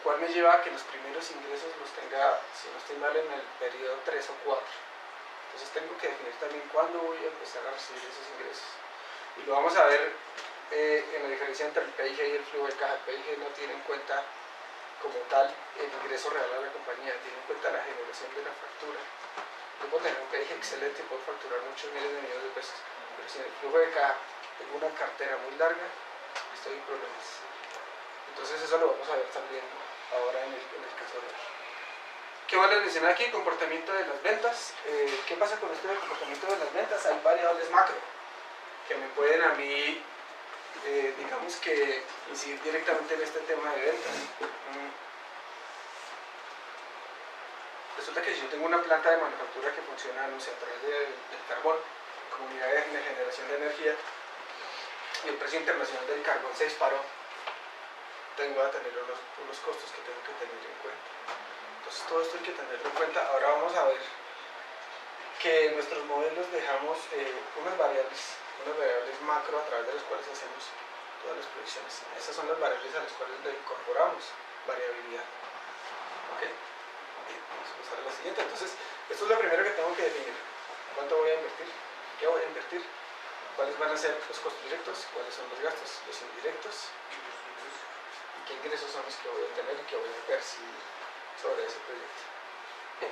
cual me lleva a que los primeros ingresos los tenga, si no estoy mal, en el periodo 3 o 4. Entonces tengo que definir también cuándo voy a empezar a recibir esos ingresos. Y lo vamos a ver en la diferencia entre el PIG y el flujo de caja. El PIG no tiene en cuenta como tal el ingreso real a la compañía, tiene en cuenta la generación de la factura. Yo puedo tener un PIG excelente y puedo facturar muchos miles de millones de pesos, pero si en el flujo de caja tengo una cartera muy larga, estoy en problemas. Entonces eso lo vamos a ver también ahora en el caso de hoy. ¿Qué vale mencionar aquí? Comportamiento de las ventas. ¿Qué pasa con esto del comportamiento de las ventas? Hay variables macro que me pueden a mí, digamos que, incidir directamente en este tema de ventas. Resulta que si yo tengo una planta de manufactura que funciona, no sé, a través del carbón, como unidad de generación de energía, y el precio internacional del carbón se disparó, tengo que tener unos costos que tengo que tener en cuenta. Entonces todo esto hay que tenerlo en cuenta. Ahora vamos a ver que en nuestros modelos dejamos unas variables macro a través de las cuales hacemos todas las proyecciones. Esas son las variables a las cuales le incorporamos variabilidad. ¿Ok? Bien, vamos a pasar a la siguiente. Entonces, esto es lo primero que tengo que definir. ¿Cuánto voy a invertir? ¿Qué voy a invertir? ¿Cuáles van a ser los costos directos? ¿Cuáles son los gastos? Los indirectos. ¿Y qué ingresos son los que voy a tener y que voy a percibir sobre ese proyecto? Bien.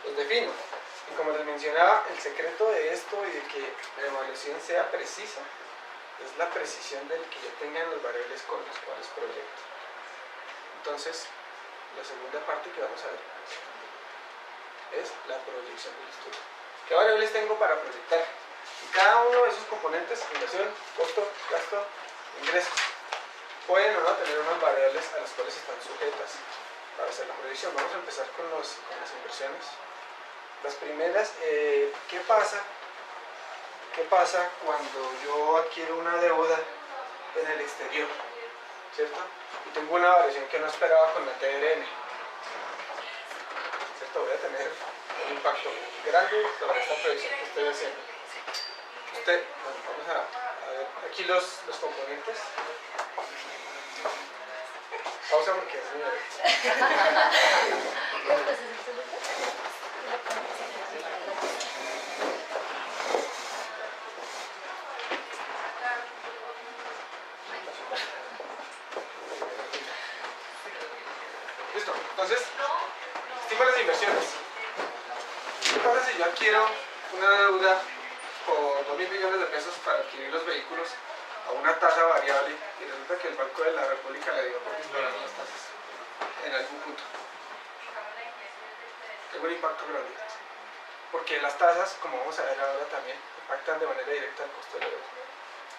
Los defino. Y como les mencionaba, el secreto de esto y de que la evaluación sea precisa es la precisión del que yo tenga en las variables con las cuales proyecto. Entonces, la segunda parte que vamos a ver es la proyección del estudio. ¿Qué variables tengo para proyectar? Y cada uno de esos componentes, inversión, costo, gasto, ingresos, pueden o no tener unas variables a las cuales están sujetas para hacer la proyección. Vamos a empezar con las inversiones. Las primeras, ¿qué pasa cuando yo adquiero una deuda en el exterior? ¿Cierto? Y tengo una variación que no esperaba con la TRN. ¿Cierto? Voy a tener un impacto grande sobre esta proyección que estoy haciendo. Bueno, vamos a ver aquí los componentes. Pausa porque es muy listo. Entonces, estimo las inversiones. ¿Qué pasa si yo adquiero una deuda por 2.000 millones de pesos para adquirir los vehículos a una tasa variable y resulta que el Banco de la República le dio por disparar las tasas en algún punto? Tengo un impacto grande, porque las tasas, como vamos a ver ahora también, impactan de manera directa el costo de la deuda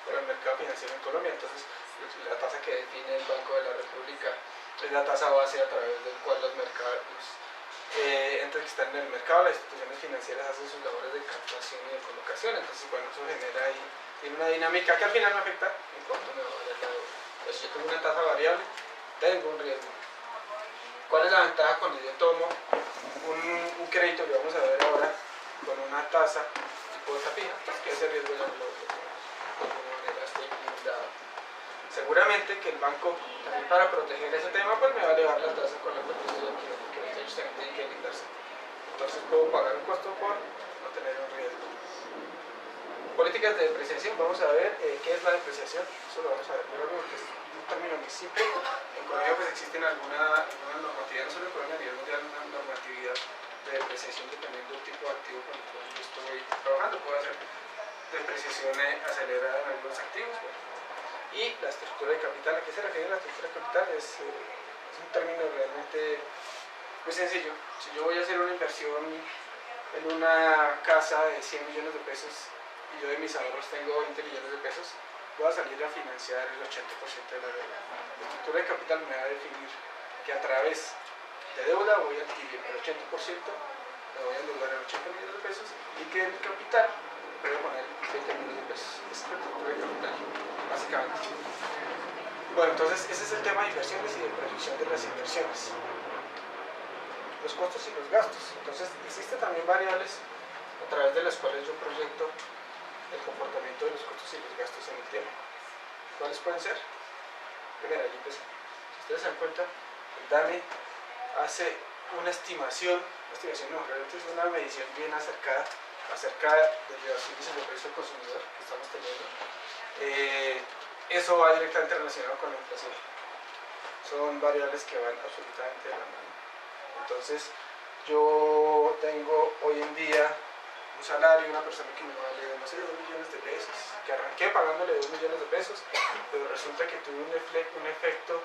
por el mercado financiero en Colombia. Entonces, la tasa que define el Banco de la República es la tasa base a través del cual los entes que están en el mercado, las instituciones financieras hacen sus labores de captación y de colocación. Entonces, bueno, eso genera ahí, tiene una dinámica que al final me afecta en cuanto me va a valer la deuda. Entonces, yo tengo una tasa variable, tengo un riesgo. ¿Cuál es la ventaja cuando yo tomo un crédito que vamos a ver ahora con una tasa tipo tasa fija? Pues que ese riesgo ya no lo de alguna manera estoy blindado. Seguramente que el banco, también para proteger ese tema, pues me va a elevar la tasa con la cual yo estoy adquiriendo, porque ellos también tienen que blindarse. Entonces puedo pagar un costo por no tener un riesgo. Políticas de depreciación, vamos a ver qué es la depreciación. Eso lo vamos a ver luego porque es un término muy simple. En Colombia pues existen alguna normatividad, no solo en Colombia, a nivel mundial, una normatividad de depreciación dependiendo del tipo de activo con el cual yo estoy trabajando. Puedo hacer depreciación acelerada en algunos activos. Bueno. Y la estructura de capital. ¿A qué se refiere la estructura de capital? Es un término realmente muy sencillo. Si yo voy a hacer una inversión en una casa de 100 millones de pesos y yo de mis ahorros tengo 20 millones de pesos, voy a salir a financiar el 80% de la deuda. La estructura de capital me va a definir que a través de deuda voy a adquirir el 80%, me voy a endeudar en 80 millones de pesos y que el capital voy a poner 20 millones de pesos. Esa es la estructura de capital, básicamente. Bueno, entonces ese es el tema de inversiones y de proyección de las inversiones. Los costos y los gastos. Entonces existen también variables a través de las cuales yo proyecto el comportamiento de los costos y los gastos en el tiempo. ¿Cuáles pueden ser? Primera, yo empecé. ustedes se dan cuenta, el DANE hace una estimación no, realmente es una medición bien acercada acerca de los índices de precio del consumidor que estamos teniendo. Eso va directamente relacionado con la inflación. Son variables que van absolutamente de la mano. Entonces, yo tengo hoy en día un salario, una persona que me vale, no sé, 2 millones de pesos, que arranqué pagándole 2 millones de pesos, pero resulta que tuve un efecto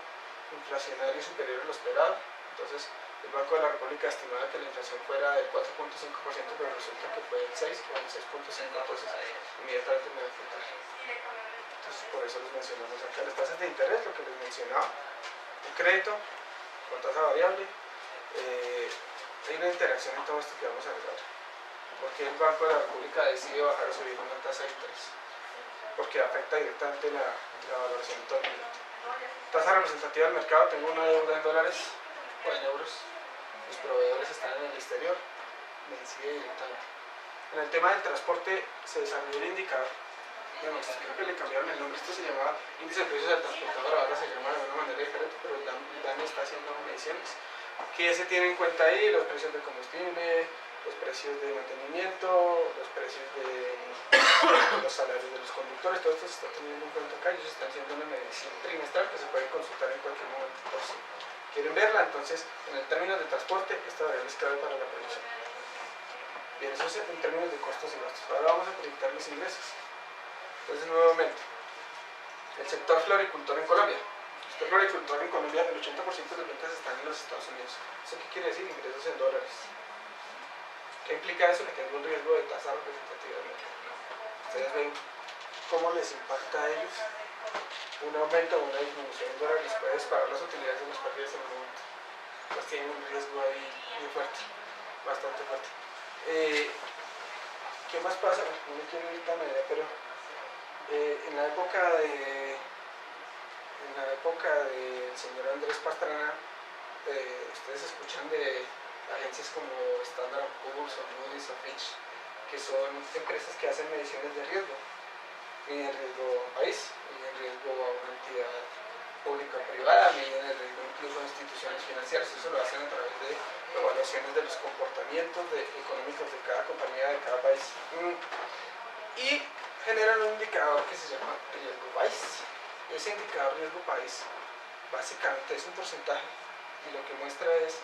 inflacionario superior a lo esperado. Entonces, el Banco de la República estimaba que la inflación fuera del 4.5%, pero resulta que fue del 6 o del 6.5%, entonces inmediatamente me va a afectar. Entonces, por eso les mencionamos acá las tasas de interés, lo que les mencionaba, un crédito con tasa variable. Hay una interacción en todo esto que vamos a hablar. ¿Por qué el Banco de la República decide bajar o subir una tasa de interés? Porque afecta directamente la valoración de todo el cliente. Tasa representativa del mercado, tengo una deuda en dólares o en euros, los proveedores están en el exterior, me incide directamente. En el tema del transporte se desarrolló un indicador, bueno, creo que le cambiaron el nombre, esto se llamaba índice de precios del transportador, ahora se llama de una manera diferente, pero el DANE está haciendo mediciones que se tienen en cuenta ahí, los precios de combustible, los precios de mantenimiento, los precios de los salarios de los conductores, todo esto se está teniendo en cuenta acá. Ellos están haciendo una medición trimestral que se puede consultar en cualquier momento por si quieren verla. Entonces, en el términos de transporte, esta variable es clave para la predicción. Bien, eso es en términos de costos y gastos. Ahora vamos a proyectar los ingresos. Entonces, nuevamente, el sector floricultor en Colombia. El sector floricultor en Colombia, el 80% de ventas están en los Estados Unidos. ¿Eso qué quiere decir? Ingresos en dólares. ¿Qué implica eso? Que tengo un riesgo de tasa representativa del mercado. Ustedes ven cómo les impacta a ellos un aumento o una disminución en dólares, puede disparar las utilidades de los pérdidas en el momento. Pues tienen un riesgo ahí muy fuerte, bastante fuerte. ¿Qué más pasa? No me quiero ir tan allá, pero en la época del señor Andrés Pastrana, ustedes escuchan de agencias como Standard & Poor's o Moody's o Fitch, que son empresas que hacen mediciones de riesgo, miden riesgo a un país, miden riesgo a una entidad pública o privada, miden el riesgo incluso a instituciones financieras. Eso lo hacen a través de evaluaciones de los comportamientos económicos de cada compañía de cada país, y generan un indicador que se llama riesgo país. Ese indicador riesgo país básicamente es un porcentaje, y lo que muestra es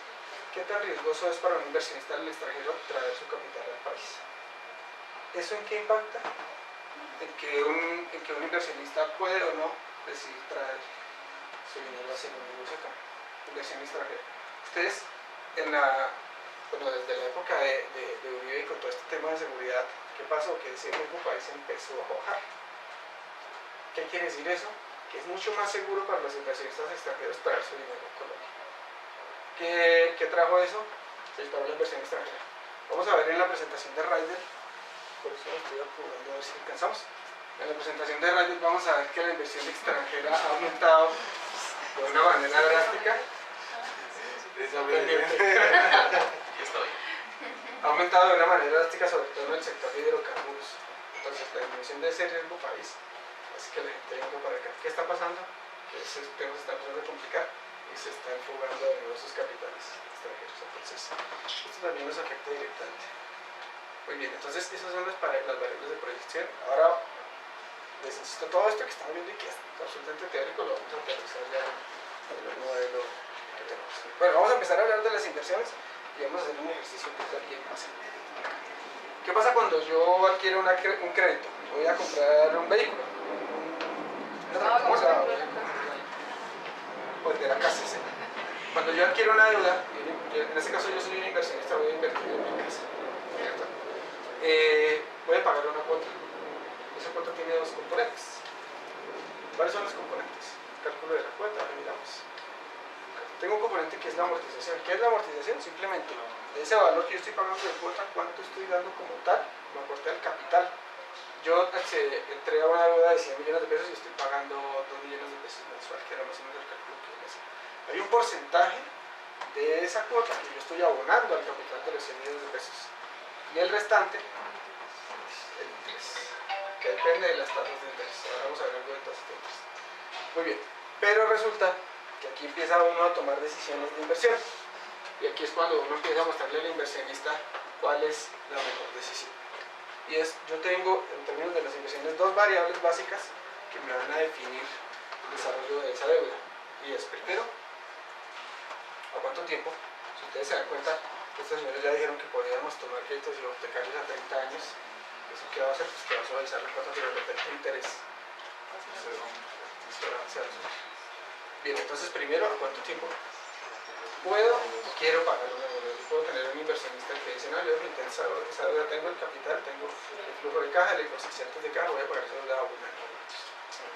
qué tan riesgoso es para un inversionista del extranjero traer su capital al país. ¿Eso en qué impacta? En que un inversionista puede o no decidir traer su dinero hacia el negocio acá, inversión extranjera. Ustedes, desde la época de Uribe y con todo este tema de seguridad, ¿qué pasó? Que ese riesgo país empezó a bajar. ¿Qué quiere decir eso? Que es mucho más seguro para los inversionistas extranjeros traer su dinero a Colombia. ¿Qué trajo eso? Se disparó la inversión extranjera. Vamos a ver en la presentación de Ryder, por eso estoy apurando a ver si alcanzamos. En la presentación de Ryder vamos a ver que la inversión extranjera ha aumentado de una manera drástica. Ha aumentado de una manera drástica, sobre todo en el sector de hidrocarburos. Entonces, la dimensión de ese riesgo país hace que la gente venga para acá. ¿Qué está pasando? Que ese tema se está empezando a complicar y se están fugando de nuevo esos capitales extranjeros. Entonces, esto también nos afecta directamente. Muy bien, entonces esas son las variables de proyección. Ahora, les insisto, todo esto que estamos viendo y que es absolutamente teórico, lo vamos a aterrizar ya en el modelo que tenemos. Bueno, vamos a empezar a hablar de las inversiones y vamos a hacer un ejercicio que está bien fácil. ¿Qué pasa cuando yo adquiero un crédito? Voy a comprar un vehículo. Pues de la casa, sí. Cuando yo adquiero una deuda, en este caso yo soy un inversionista, voy a invertir en mi casa, ¿cierto? Voy a pagar una cuota. Esa cuota tiene dos componentes. ¿Cuáles son los componentes? Cálculo de la cuota, miramos. Tengo un componente que es la amortización. ¿Qué es la amortización? Simplemente de ese valor que yo estoy pagando de cuota, ¿cuánto estoy dando como tal? Me aporta el capital. Yo entré a una deuda de 100 millones de pesos y estoy pagando 2 millones de pesos mensual, que era más o menos el cálculo que yo hice. Hay un porcentaje de esa cuota que yo estoy abonando al capital de los 100 millones de pesos. Y el restante, el interés, que depende de las tasas de interés. Ahora vamos a ver algo de tasas de interés. Muy bien, pero resulta que aquí empieza uno a tomar decisiones de inversión. Y aquí es cuando uno empieza a mostrarle al inversionista cuál es la mejor decisión. Y yo tengo, en términos de las inversiones, dos variables básicas que me van a definir el desarrollo de esa deuda. Y es, primero, ¿a cuánto tiempo? Si ustedes se dan cuenta, estos señores ya dijeron que podíamos tomar créditos hipotecarios a 30 años. ¿Eso qué va a hacer? Pues que va a suavizar la cuota, pero de repente el interés. Bien, entonces primero, ¿a cuánto tiempo puedo o quiero pagar una deuda? Yo puedo tener un inversionista que dice, no, yo me interesa esa deuda, tengo el capital, tengo el flujo de caja, los coeficientes de caja, voy a pagar esa deuda a un año.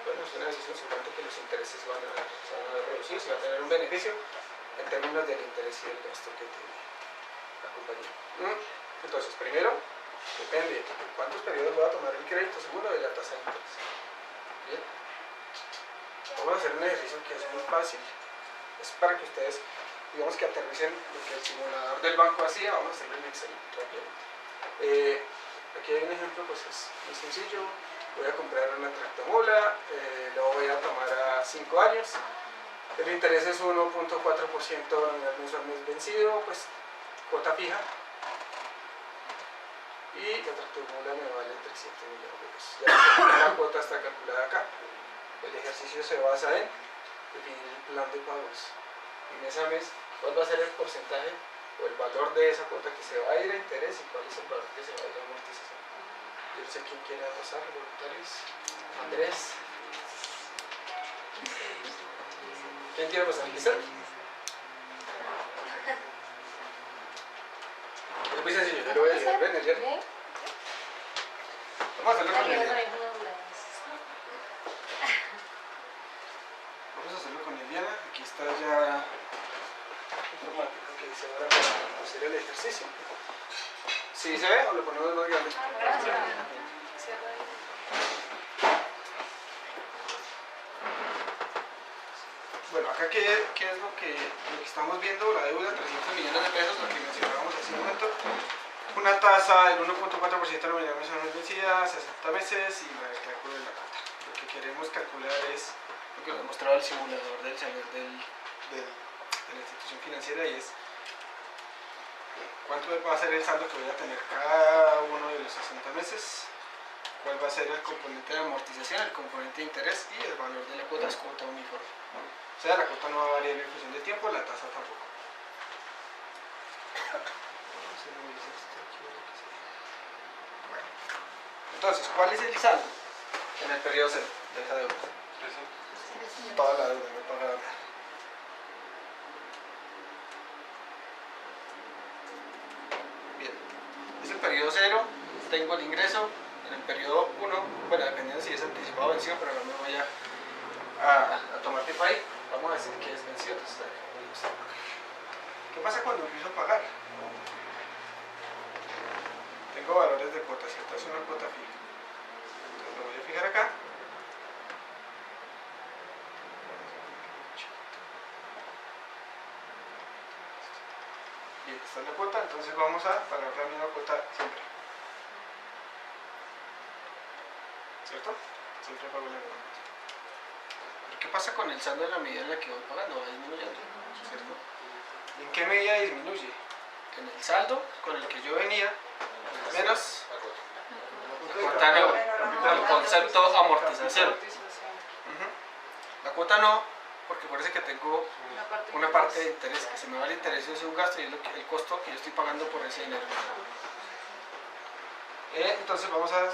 Bueno, es una decisión seguramente que los intereses se van a reducir, se va a tener un beneficio en términos del interés y del gasto que tiene la compañía. Entonces, primero, depende de cuántos periodos voy a tomar el crédito, segundo, de la tasa de interés. Bien. Vamos a hacer un ejercicio que es muy fácil. Es para que ustedes, digamos que aterricen lo que el simulador del banco hacía. Vamos a hacerlo en Excel rápidamente. Aquí hay un ejemplo, pues es muy sencillo. Voy a comprar una tractomula, lo voy a tomar a 5 años. El interés es 1.4% nominal mensual mes vencido, pues cuota fija. Y la tractomula me vale 300 millones de pesos. Ya la cuota está calculada acá. El ejercicio se basa en definir el plan de pagos. Mes a mes, cuál va a ser el porcentaje o el valor de esa cuota que se va a ir a interés y cuál es el valor que se va a ir a amortización. Yo no sé quién quiere pasar, voluntarios. Andrés. ¿Quién quiere pasar? ¿Lisa? Es muy sencillo, yo le voy a ayudar. Ven, ayer. Vamos a hacerlo con Eliana. Vamos a hacerlo con Eliana. Aquí está ya informático que dice ahora para hacer el ejercicio. ¿Sí se ve o lo ponemos más grande? Bueno, acá qué es lo que estamos viendo, la deuda, 300 millones de pesos, lo que mencionábamos hace un momento. Una tasa del 1.4% nominal mensual vencida, 60 meses y el cálculo de la cuota. Lo que queremos calcular es lo que nos mostraba el simulador de la institución financiera y es cuánto va a ser el saldo que voy a tener cada uno de los 60 meses, cuál va a ser el componente de amortización, el componente de interés y el valor de la cuota es cuota uniforme. O sea, la cuota no va a variar en función del tiempo, la tasa tampoco. Bueno, entonces, ¿cuál es el saldo en el periodo cero de esa deuda? Toda la deuda, no paga nada. Bien, es el periodo cero, tengo el ingreso. En el periodo 1, bueno, dependiendo si es anticipado o vencido, pero no me voy a tomar tiempo ahí. Vamos a decir que es vencido. ¿Qué pasa cuando empiezo a pagar? Tengo valores de cuota, ¿cierto? Es una cuota fija. Entonces lo voy a fijar acá. Bien, esta es la cuota, entonces vamos a pagar la misma cuota siempre. ¿Cierto? Siempre pago la misma cuota. ¿Pero qué pasa con el saldo en la medida en la que voy pagando? Va disminuyendo, ¿cierto? ¿Y en qué medida disminuye? En el saldo con el que yo venía, menos la cuota no, el concepto amortización. La cuota no, porque parece que tengo una parte de interés, que se me va el interés es un gasto y es el costo que yo estoy pagando por ese dinero. Entonces vamos a